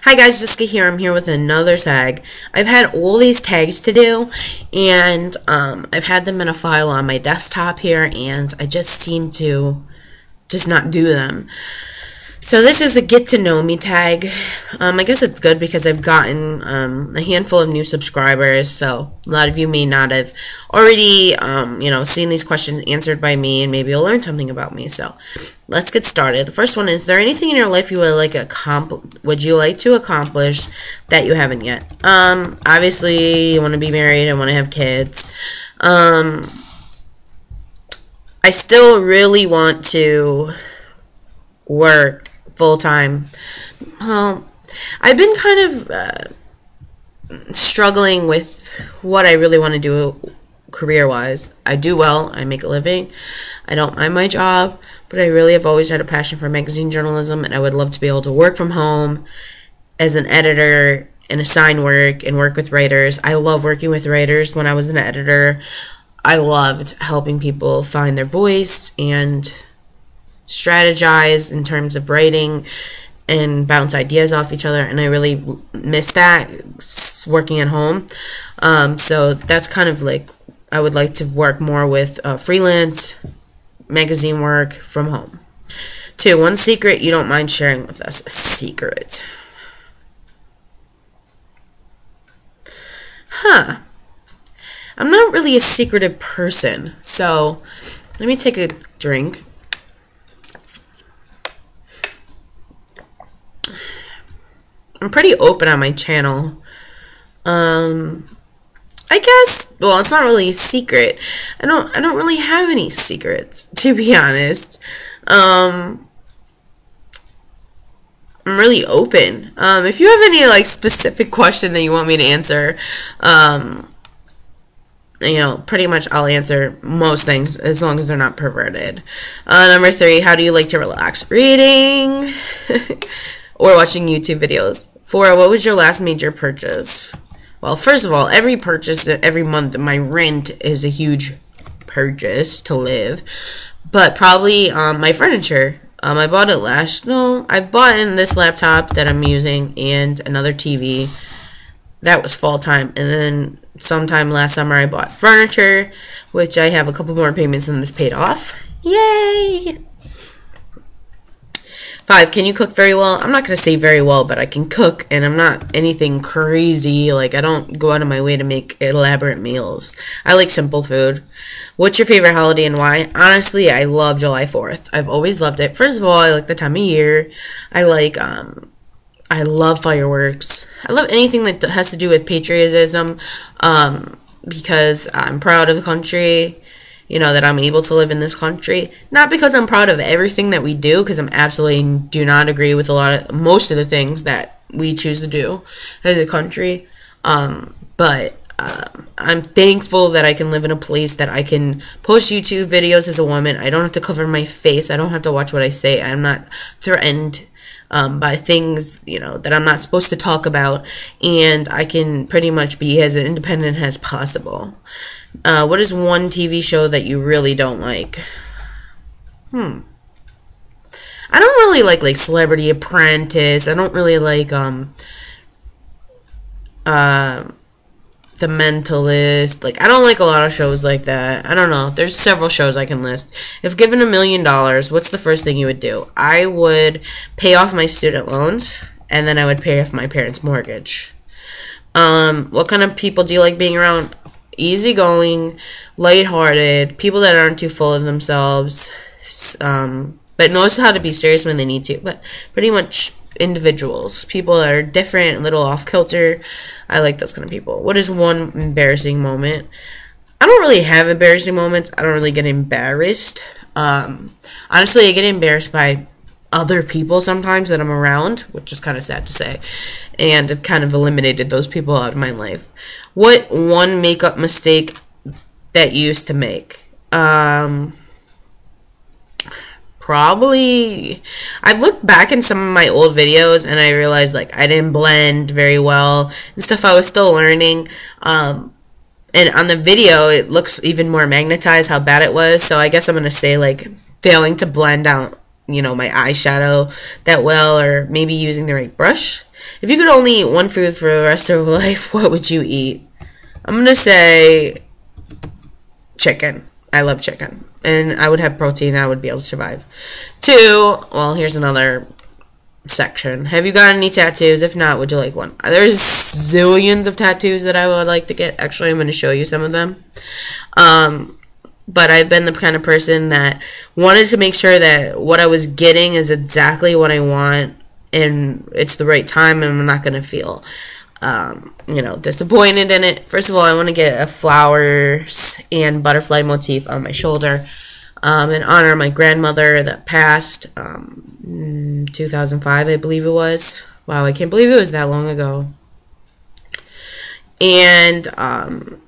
Hi guys, Jessica here. I'm here with another tag. I've had all these tags to do, and I've had them in a file on my desktop here, and I just seem to just not do them. So this is a get to know me tag. I guess it's good because I've gotten a handful of new subscribers, so a lot of you may not have already seen these questions answered by me, and maybe you'll learn something about me. So let's get started. The first one is there anything in your life you would like to accomplish that you haven't yet? Obviously you want to be married and want to have kids. I still really want to work full-time. Well, I've been kind of struggling with what I really want to do career-wise. I do well, I make a living, I don't mind my job, but I really have always had a passion for magazine journalism, and I would love to be able to work from home as an editor and assign work and work with writers. I love working with writers. When I was an editor, I loved helping people find their voice and strategize in terms of writing and bounce ideas off each other, and I really miss that working at home. So that's kind of like I would like to work more with freelance magazine work from home. 2, one secret you don't mind sharing with us. A secret. I'm not really a secretive person, so let me take a drink. I'm pretty open on my channel. I guess, well, it's not really a secret. I don't really have any secrets, to be honest. I'm really open. If you have any like specific question that you want me to answer, pretty much I'll answer most things as long as they're not perverted. Number 3, how do you like to relax? Reading or watching YouTube videos. 4, what was your last major purchase? Well, first of all, every purchase every month, my rent is a huge purchase to live. But probably my furniture. I bought it I've bought in this laptop that I'm using and another TV. That was fall time. And then sometime last summer I bought furniture, which I have a couple more payments and this paid off. Yay! 5, can you cook very well? I'm not going to say very well, but I can cook, and I'm not anything crazy. Like, I don't go out of my way to make elaborate meals. I like simple food. What's your favorite holiday and why? Honestly, I love July 4th. I've always loved it. First of all, I like the time of year. I love fireworks. I love anything that has to do with patriotism, because I'm proud of the country. That I'm able to live in this country. Not because I'm proud of everything that we do, because I'm absolutely do not agree with most of the things that we choose to do as a country. But I'm thankful that I can live in a place that I can post YouTube videos as a woman. I don't have to cover my face. I don't have to watch what I say. I'm not threatened by things, that I'm not supposed to talk about, and I can pretty much be as independent as possible. What is one TV show that you really don't like? I don't really like Celebrity Apprentice. I don't really like The Mentalist. I don't like a lot of shows like that. I don't know. There's several shows I can list. If given $1 million, what's the first thing you would do? I would pay off my student loans, and then I would pay off my parents' mortgage. What kind of people do you like being around? Easygoing, lighthearted, people that aren't too full of themselves, but knows how to be serious when they need to. But pretty much individuals, people that are different, a little off kilter. I like those kind of people. What is one embarrassing moment? I don't really have embarrassing moments. I don't really get embarrassed. Honestly, I get embarrassed by other people sometimes that I'm around, which is kind of sad to say, and I've kind of eliminated those people out of my life. What one makeup mistake that you used to make? Probably, I've looked back in some of my old videos and I realized I didn't blend very well and stuff. I was still learning, and on the video it looks even more magnetized how bad it was. So I guess I'm gonna say failing to blend out my eyeshadow that well, or maybe using the right brush. If you could only eat one food for the rest of your life, what would you eat? I'm going to say chicken. I love chicken. And I would have protein. I would be able to survive. 2, well, here's another section. Have you got any tattoos? If not, would you like one? There's zillions of tattoos that I would like to get. Actually, I'm going to show you some of them. But I've been the kind of person that wanted to make sure that what I was getting is exactly what I want, and it's the right time, and I'm not going to feel, disappointed in it. First of all, I want to get a flowers and butterfly motif on my shoulder in honor of my grandmother that passed 2005, I believe it was. Wow, I can't believe it was that long ago. And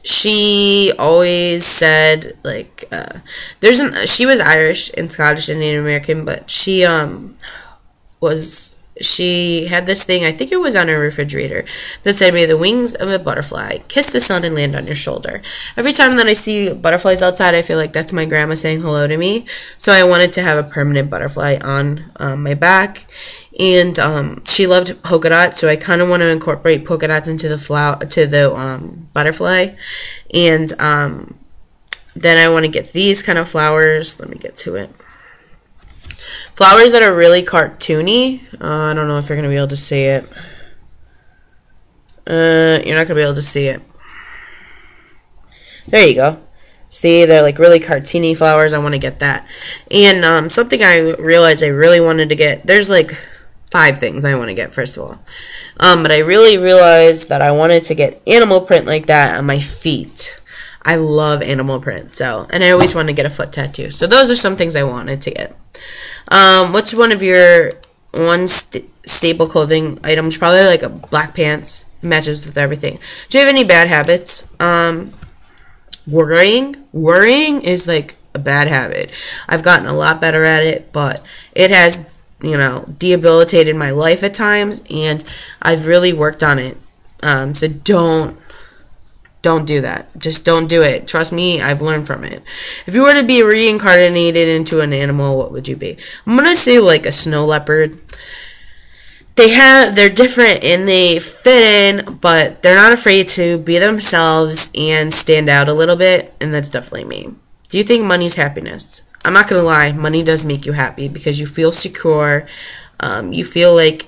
she always said, like, she was Irish and Scottish and Native American, but she had this thing, I think it was on her refrigerator, that said, "May the wings of a butterfly kiss the sun and land on your shoulder." Every time that I see butterflies outside, I feel like that's my grandma saying hello to me. So I wanted to have a permanent butterfly on my back. And she loved polka dots, so I kind of want to incorporate polka dots into the butterfly. And then I want to get these kind of flowers. Let me get to it. Flowers that are really cartoony. I don't know if you're going to be able to see it. You're not going to be able to see it. There you go. See, they're like really cartoony flowers. I want to get that. And something I realized I really wanted to get, there's like 5 things I want to get, first of all. But I really realized that I wanted to get animal print like that on my feet. I love animal print, and I always wanted to get a foot tattoo. So those are some things I wanted to get. What's one of your staple clothing items? Probably like a black pants. It matches with everything. Do you have any bad habits? Worrying. Worrying is like a bad habit. I've gotten a lot better at it, but it has, debilitated my life at times, and I've really worked on it. So don't do that. Just don't do it. Trust me, I've learned from it. If you were to be reincarnated into an animal, what would you be? I'm going to say like a snow leopard. They're different and they fit in, but they're not afraid to be themselves and stand out a little bit, and that's definitely me. Do you think money's happiness? I'm not going to lie, money does make you happy because you feel secure. You feel like,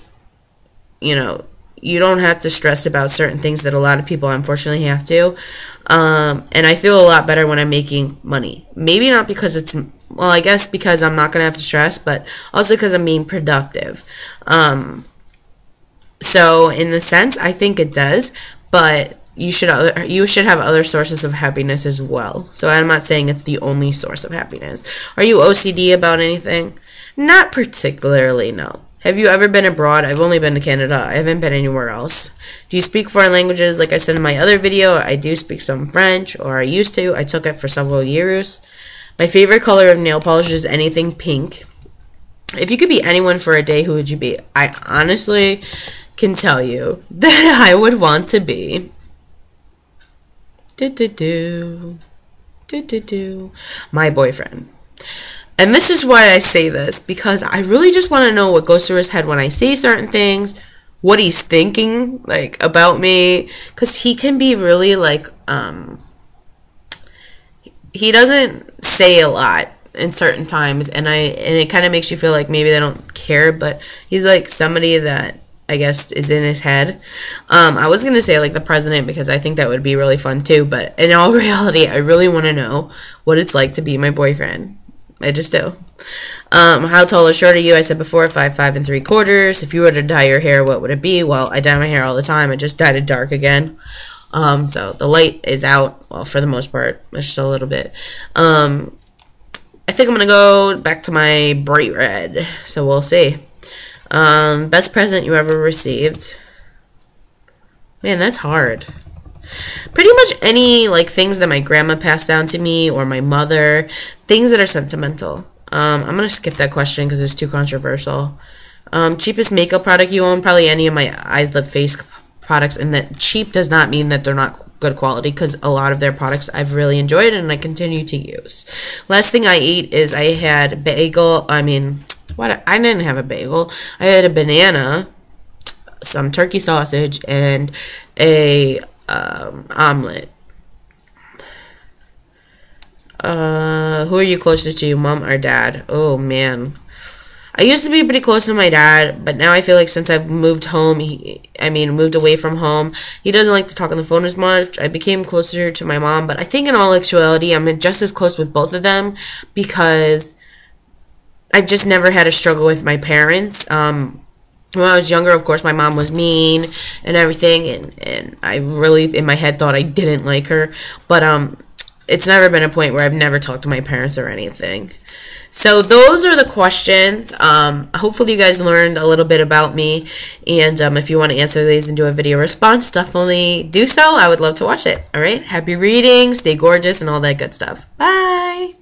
you don't have to stress about certain things that a lot of people unfortunately have to. And I feel a lot better when I'm making money. Maybe not because I guess because I'm not going to have to stress, but also because I'm being productive. So in the sense, I think it does, but you should have other sources of happiness as well. So I'm not saying it's the only source of happiness. Are you OCD about anything? Not particularly, no. Have you ever been abroad? I've only been to Canada. I haven't been anywhere else. Do you speak foreign languages? Like I said in my other video, I do speak some French, or I used to. I took it for several years. My favorite color of nail polish is anything pink. If you could be anyone for a day, who would you be? I honestly can tell you that I would want to be my boyfriend. And this is why I say this, because I really just want to know what goes through his head when I say certain things, what he's thinking, like, about me, because he can be really, like, he doesn't say a lot in certain times, and it kind of makes you feel like maybe they don't care, but he's, like, somebody that I guess is in his head. I was going to say, like, the president, because I think that would be really fun, too, but in all reality, I really want to know what it's like to be my boyfriend. I just do. How tall or short are you? I said before, 5'5" and 3/4. If you were to dye your hair, what would it be? Well, I dye my hair all the time. I just dyed it dark again. So the light is out. Well, for the most part, just a little bit. I think I'm going to go back to my bright red. So we'll see. Best present you ever received? Man, that's hard. Pretty much any, like, things that my grandma passed down to me or my mother, things that are sentimental. I'm going to skip that question because it's too controversial. Cheapest makeup product you own? Probably any of my eyes, lip, face products. And that cheap does not mean that they're not good quality, because a lot of their products I've really enjoyed and I continue to use. Last thing I ate is I had bagel. I didn't have a bagel. I had a banana some turkey sausage, and a omelet. Who are you closest to, mom or dad? Oh, man. I used to be pretty close to my dad, but now I feel like since I've moved home, moved away from home, he doesn't like to talk on the phone as much. I became closer to my mom, but I think in all actuality, I'm just as close with both of them because I've just never had a struggle with my parents. When I was younger, of course, my mom was mean and everything, and I really, in my head, thought I didn't like her, but it's never been a point where I've never talked to my parents or anything. So those are the questions. Hopefully you guys learned a little bit about me, and if you want to answer these and do a video response, definitely do so. I would love to watch it. All right, happy reading, stay gorgeous, and all that good stuff. Bye.